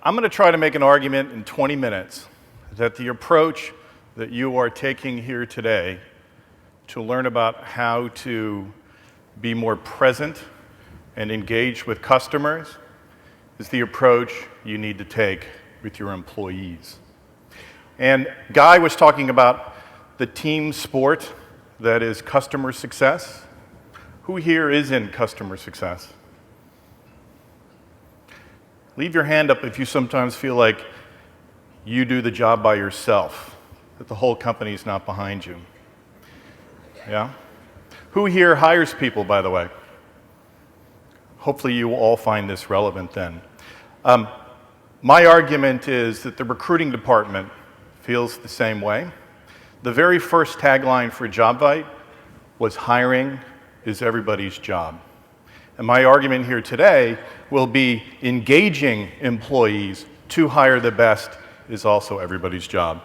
I'm going to try to make an argument in 20 minutes that the approach that you are taking here today to learn about how to be more present and engage with customers is the approach you need to take with your employees. And Guy was talking about the team sport that is customer success. Who here is in customer success? Leave your hand up if you sometimes feel like you do the job by yourself, that the whole company is not behind you. Yeah? Who here hires people, by the way? Hopefully you will all find this relevant then. My argument is that the recruiting department feels the same way. The very first tagline for Jobvite was hiring is everybody's job. And my argument here today will be engaging employees to hire the best is also everybody's job.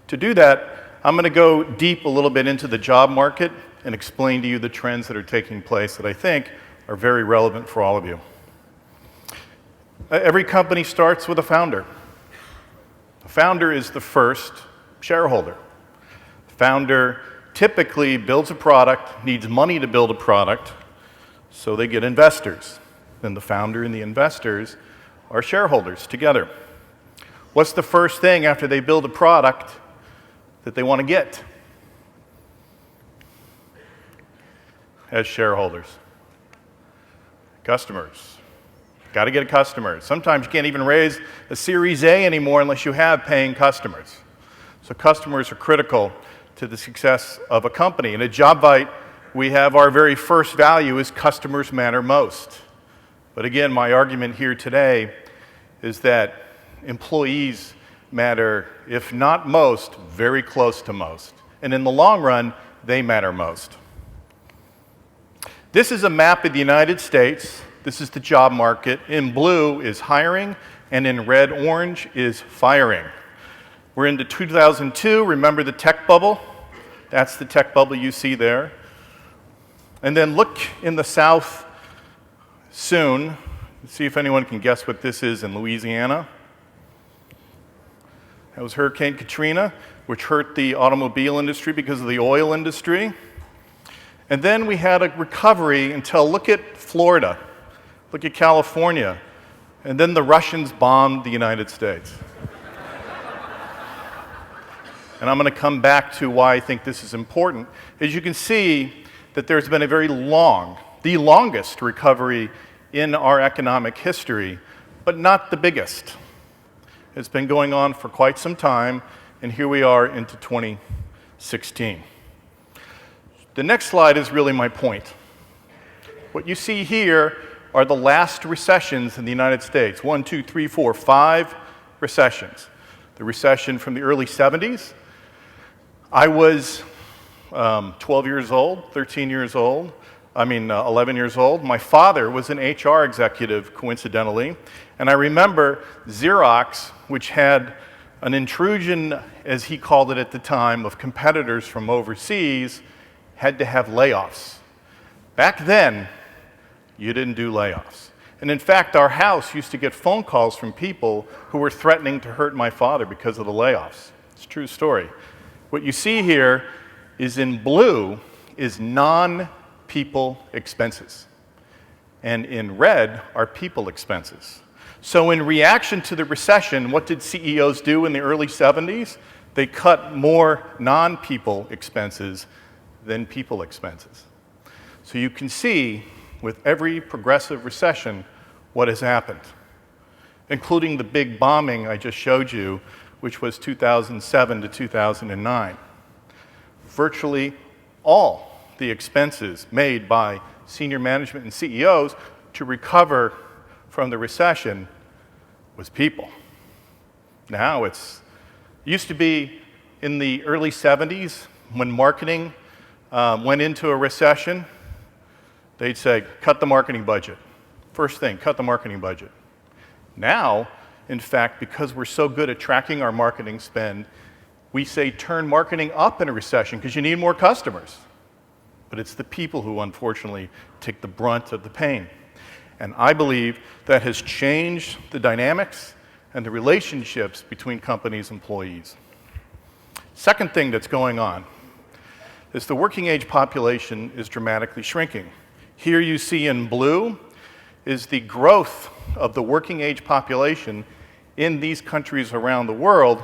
To do that, I'm going to go deep a little bit into the job market and explain to you the trends that are taking place that I think are very relevant for all of you. Every company starts with a founder. The founder is the first shareholder. The founder typically builds a product, needs money to build a product, so they get investors. Then the founder and the investors are shareholders together. What's the first thing after they build a product that they want to get as shareholders? Customers. Got to get a customer. Sometimes you can't even raise a Series A anymore unless you have paying customers. So customers are critical to the success of a company. And at Jobvite, we have our very first value is customers matter most. But again, my argument here today is that employees matter, if not most, very close to most. And in the long run, they matter most. This is a map of the United States. This is the job market. In blue is hiring, and in red, orange is firing. We're into 2002. Remember the tech bubble? That's the tech bubble you see there. And then look in the south soon. See if anyone can guess what this is in Louisiana. That was Hurricane Katrina, which hurt the automobile industry because of the oil industry. And then we had a recovery until, look at Florida, look at California, and then the Russians bombed the United States. And I'm going to come back to why I think this is important. As you can see, that there's been a very long, the longest recovery in our economic history, but not the biggest. It's been going on for quite some time, and here we are into 2016. The next slide is really my point. What you see here are the last recessions in the United States. 1, 2, 3, 4, 5 recessions. The recession from the early 70s. I was 12 years old, 13 years old, 11 years old. My father was an HR executive, coincidentally, and I remember Xerox, which had an intrusion, as he called it at the time, of competitors from overseas, had to have layoffs. Back then, you didn't do layoffs. And in fact, our house used to get phone calls from people who were threatening to hurt my father because of the layoffs. It's a true story. What you see here is in blue is non-people expenses. And in red are people expenses. So in reaction to the recession, what did CEOs do in the early 70s? They cut more non-people expenses than people expenses. So you can see with every progressive recession what has happened, including the big bombing I just showed you, which was 2007 to 2009. Virtually all the expenses made by senior management and CEOs to recover from the recession was people. Now it used to be in the early 70s when marketing went into a recession, they'd say, cut the marketing budget. First thing, cut the marketing budget. Now, in fact, because we're so good at tracking our marketing spend, we say turn marketing up in a recession because you need more customers. But it's the people who unfortunately take the brunt of the pain. And I believe that has changed the dynamics and the relationships between companies and employees. Second thing that's going on is the working age population is dramatically shrinking. Here you see in blue is the growth of the working age population in these countries around the world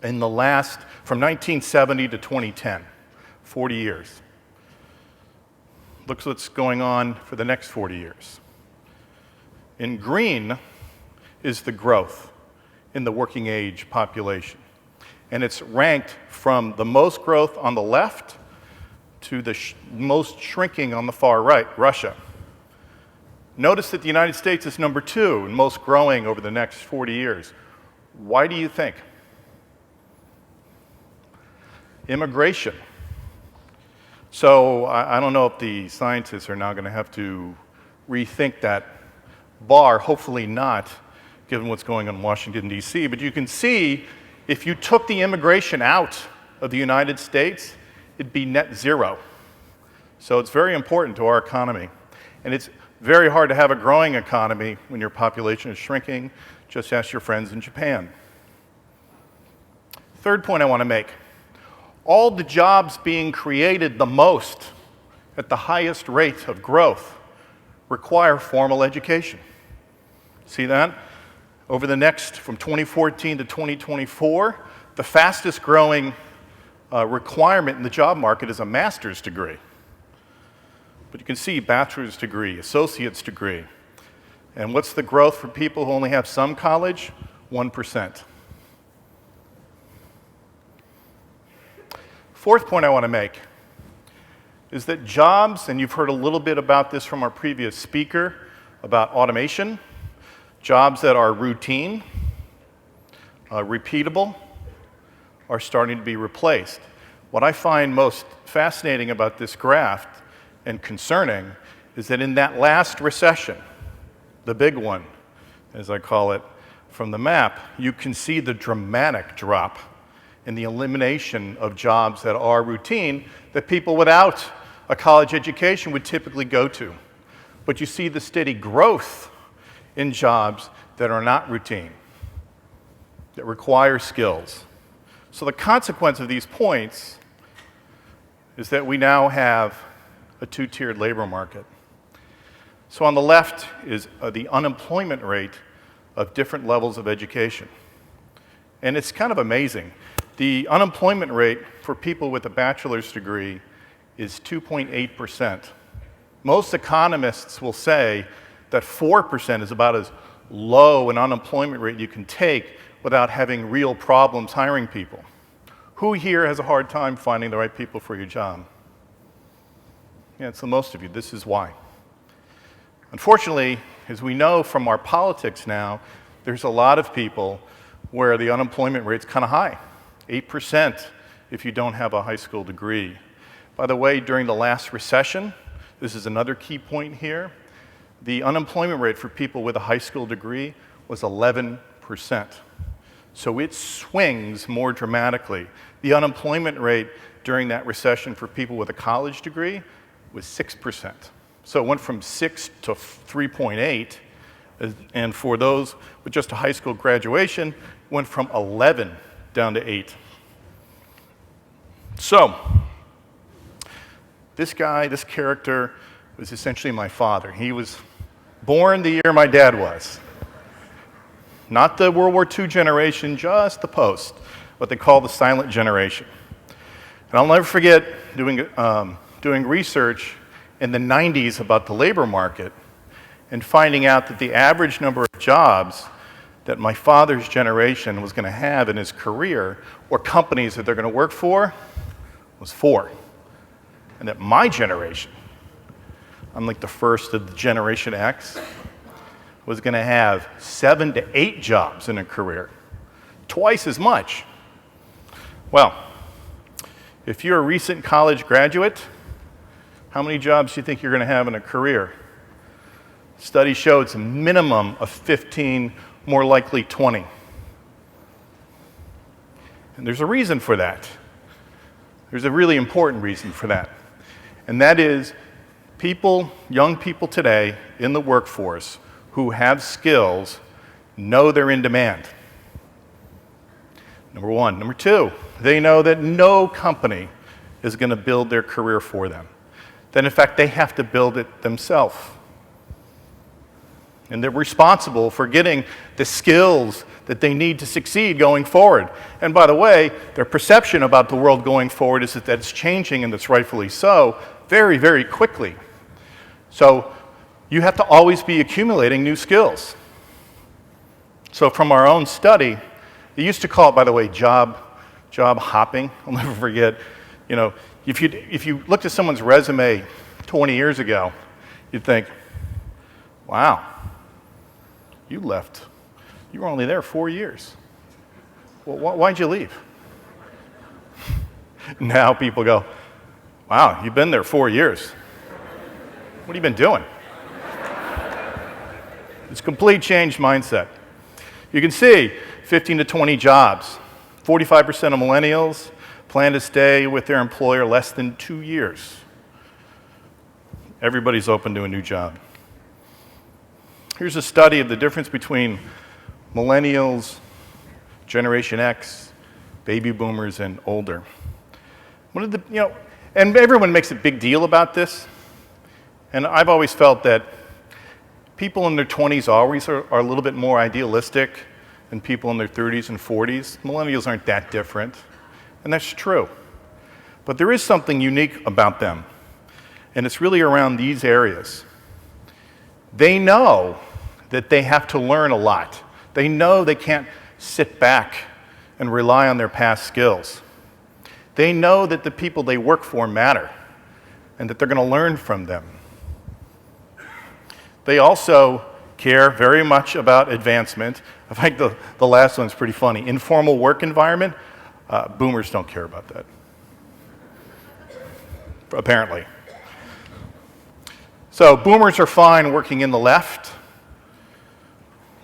in the last, from 1970 to 2010, 40 years. Look what's going on for the next 40 years. In green is the growth in the working age population. And it's ranked from the most growth on the left to the most shrinking on the far right, Russia. Notice that the United States is number 2 and most growing over the next 40 years. Why do you think? Immigration. So I don't know if the scientists are now going to have to rethink that bar, hopefully not, given what's going on in Washington, D.C. But you can see if you took the immigration out of the United States, it'd be net zero. So it's very important to our economy. And it's very hard to have a growing economy when your population is shrinking. Just ask your friends in Japan. Third point I want to make. All the jobs being created the most at the highest rate of growth require formal education. See that? Over the next, from 2014 to 2024, the fastest growing requirement in the job market is a master's degree. But you can see bachelor's degree, associate's degree. And what's the growth for people who only have some college? 1%. Fourth point I want to make is that jobs, and you've heard a little bit about this from our previous speaker, about automation, jobs that are routine, repeatable, are starting to be replaced. What I find most fascinating about this graph and concerning is that in that last recession, the big one, as I call it, from the map, you can see the dramatic drop in the elimination of jobs that are routine that people without a college education would typically go to. But you see the steady growth in jobs that are not routine, that require skills. So the consequence of these points is that we now have a two-tiered labor market. So on the left is the unemployment rate of different levels of education. And it's kind of amazing. The unemployment rate for people with a bachelor's degree is 2.8%. Most economists will say that 4% is about as low an unemployment rate you can take without having real problems hiring people. Who here has a hard time finding the right people for your job? Yeah, it's the most of you. This is why. Unfortunately, as we know from our politics now, there's a lot of people where the unemployment rate's kind of high, 8% if you don't have a high school degree. By the way, during the last recession, this is another key point here, the unemployment rate for people with a high school degree was 11%. So it swings more dramatically. The unemployment rate during that recession for people with a college degree was 6%. So it went from 6 to 3.8, and for those with just a high school graduation, went from 11 down to 8. So this guy, this character, was essentially my father. He was born the year my dad was. Not the World War II generation, just the post, what they call the silent generation. And I'll never forget doing research in the 90s about the labor market and finding out that the average number of jobs that my father's generation was going to have in his career, or companies that they're going to work for, was 4. And that my generation, unlike the first of the Generation X, was going to have 7 to 8 jobs in a career, twice as much. Well, if you're a recent college graduate, how many jobs do you think you're going to have in a career? Studies show it's a minimum of 15, more likely 20. And there's a reason for that. There's a really important reason for that. And that is people, young people today in the workforce who have skills know they're in demand. Number one. Number two, they know that no company is going to build their career for them. That in fact, they have to build it themselves. And they're responsible for getting the skills that they need to succeed going forward. And by the way, their perception about the world going forward is that it's changing, and that's rightfully so, very, very quickly. So you have to always be accumulating new skills. So from our own study, they used to call it, by the way, job hopping. I'll never forget. You know, if you looked at someone's resume 20 years ago, you'd think, wow, you left. You were only there 4 years. Well, why'd you leave? Now people go, wow, you've been there 4 years. What have you been doing? It's a complete changed mindset. You can see 15 to 20 jobs. 45% of millennials plan to stay with their employer less than 2 years. Everybody's open to a new job. Here's a study of the difference between millennials, Generation X, baby boomers, and older. One of the, and everyone makes a big deal about this, and I've always felt that people in their 20s always are a little bit more idealistic than people in their 30s and 40s. Millennials aren't that different, and that's true. But there is something unique about them, and it's really around these areas. They know that they have to learn a lot. They know they can't sit back and rely on their past skills. They know that the people they work for matter and that they're going to learn from them. They also care very much about advancement. I think the last one's pretty funny. Informal work environment, boomers don't care about that, apparently. So boomers are fine working in the left,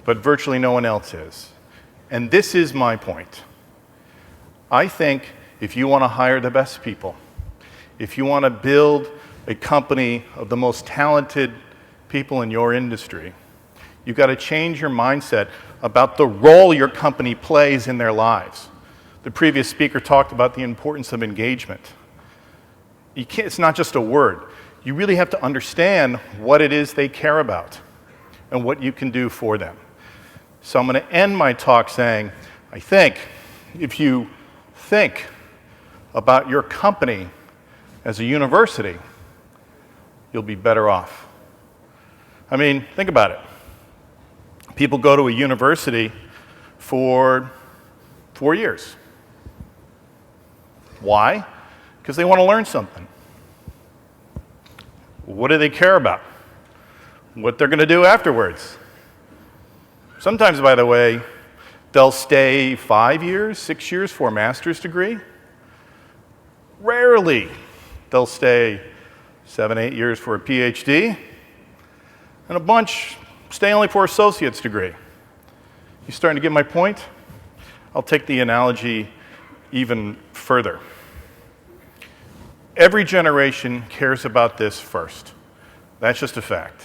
but virtually no one else is. And this is my point. I think if you want to hire the best people, if you want to build a company of the most talented people in your industry, you've got to change your mindset about the role your company plays in their lives. The previous speaker talked about the importance of engagement. It's not just a word. You really have to understand what it is they care about and what you can do for them. So I'm going to end my talk saying, I think if you think about your company as a university, you'll be better off. I mean, think about it. People go to a university for 4 years. Why? Because they want to learn something. What do they care about? What they're going to do afterwards. Sometimes, by the way, they'll stay 5 years, 6 years for a master's degree. Rarely they'll stay 7, 8 years for a PhD. And a bunch stay only for associate's degree. You starting to get my point? I'll take the analogy even further. Every generation cares about this first. That's just a fact.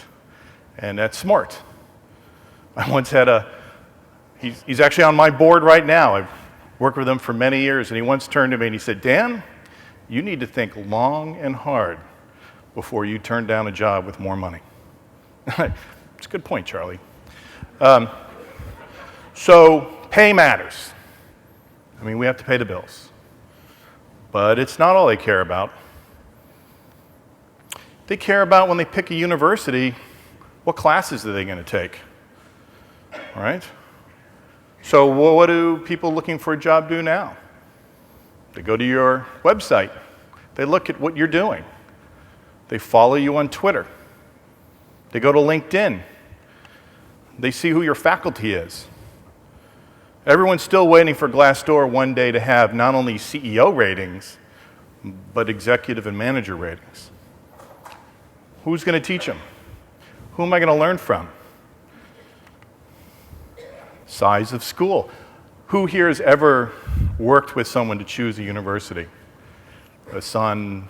And that's smart. I once had he's actually on my board right now. I've worked with him for many years, and he once turned to me and he said, Dan, you need to think long and hard before you turn down a job with more money. It's a good point, Charlie. So pay matters. I mean, we have to pay the bills. But it's not all they care about. They care about when they pick a university, what classes are they going to take? All right? So what do people looking for a job do now? They go to your website. They look at what you're doing. They follow you on Twitter. They go to LinkedIn. They see who your faculty is. Everyone's still waiting for Glassdoor one day to have not only CEO ratings, but executive and manager ratings. Who's going to teach them? Who am I going to learn from? Size of school. Who here has ever worked with someone to choose a university? A son,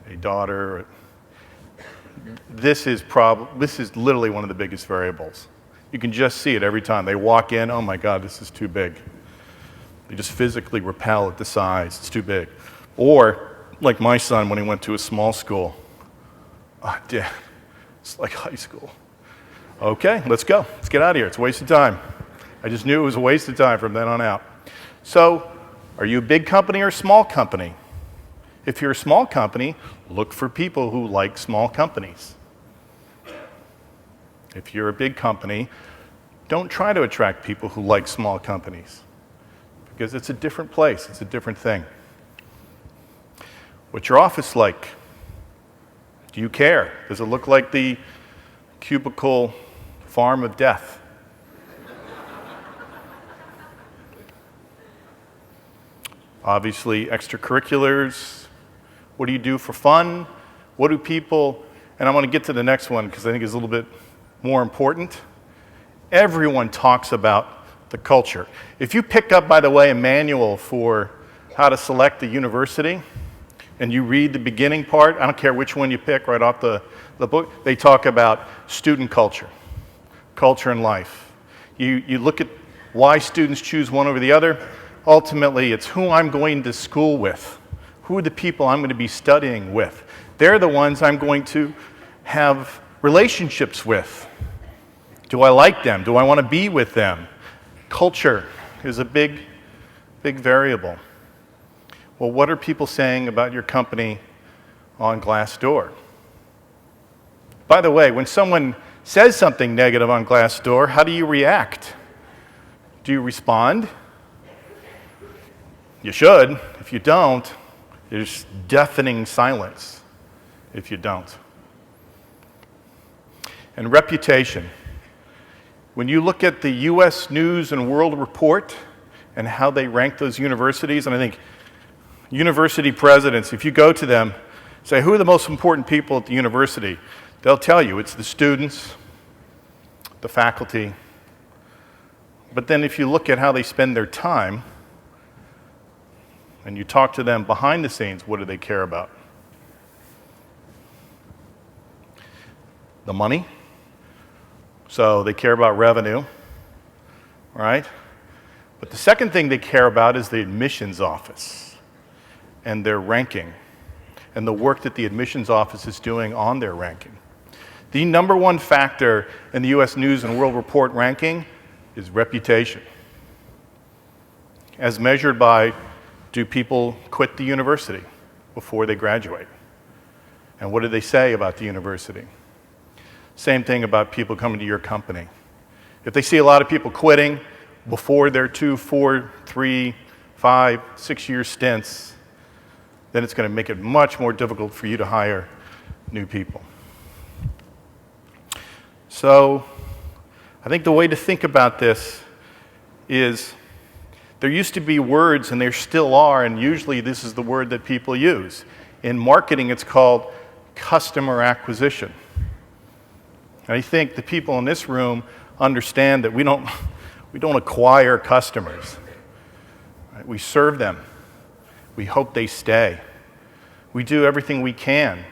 a daughter. This is literally one of the biggest variables. You can just see it every time. They walk in, oh my God, this is too big. They just physically repel at the size, it's too big. Or, like my son when he went to a small school, oh, Dad, it's like high school. Okay, let's go. Let's get out of here. It's a waste of time. I just knew it was a waste of time from then on out. So, are you a big company or a small company? If you're a small company, look for people who like small companies. If you're a big company, don't try to attract people who like small companies, because it's a different place, it's a different thing. What's your office like? Do you care? Does it look like the cubicle farm of death? Obviously, extracurriculars. What do you do for fun? What do people, and I'm going to get to the next one because I think it's a little bit more important. Everyone talks about the culture. If you pick up, by the way, a manual for how to select a university, and you read the beginning part, I don't care which one you pick right off the book, they talk about student culture, culture and life. You look at why students choose one over the other. Ultimately, it's who I'm going to school with, who are the people I'm going to be studying with. They're the ones I'm going to have relationships with. Do I like them? Do I want to be with them? Culture is a big variable. Well, what are people saying about your company on Glassdoor? By the way, when someone says something negative on Glassdoor, how do you react? Do you respond? You should. If you don't, there's deafening silence if you don't. And reputation. When you look at the U.S. News and World Report and how they rank those universities, and I think university presidents, if you go to them, say, who are the most important people at the university? They'll tell you it's the students, the faculty. But then if you look at how they spend their time, and you talk to them behind the scenes, what do they care about? The money. So they care about revenue, right? But the second thing they care about is the admissions office and their ranking and the work that the admissions office is doing on their ranking. The number one factor in the U.S. News and World Report ranking is reputation, as measured by, do people quit the university before they graduate? And what do they say about the university? Same thing about people coming to your company. If they see a lot of people quitting before their 2, 4, 3, 5, 6-year stints, then it's going to make it much more difficult for you to hire new people. So I think the way to think about this is there used to be words, and there still are, and usually this is the word that people use. In marketing, it's called customer acquisition. And I think the people in this room understand that we don't acquire customers. Right? We serve them. We hope they stay. We do everything we can.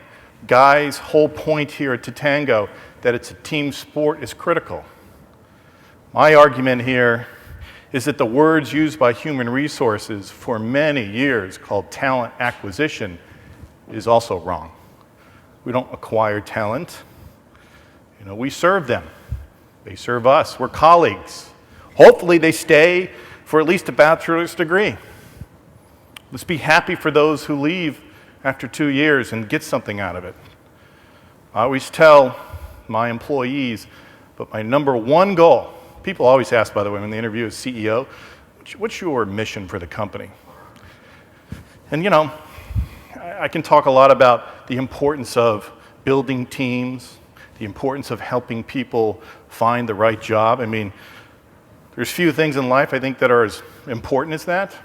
Guy's whole point here at Totango, that it's a team sport, is critical. My argument here is that the words used by human resources for many years called talent acquisition is also wrong. We don't acquire talent. We serve them. They serve us. We're colleagues. Hopefully they stay for at least a bachelor's degree. Let's be happy for those who leave after 2 years and get something out of it. I always tell my employees, but my number one goal, people always ask, by the way, when they interview a CEO, what's your mission for the company? And I can talk a lot about the importance of building teams, the importance of helping people find the right job. I mean, there's few things in life I think that are as important as that.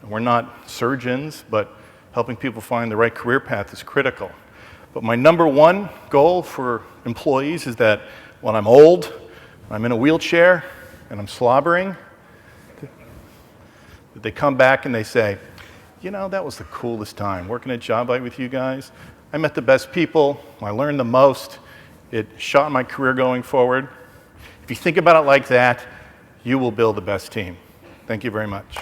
We're not surgeons, but helping people find the right career path is critical. But my number one goal for employees is that when I'm old, I'm in a wheelchair, and I'm slobbering, that they come back and they say, that was the coolest time, working at Jobvite with you guys. I met the best people, I learned the most, it shot my career going forward. If you think about it like that, you will build the best team. Thank you very much.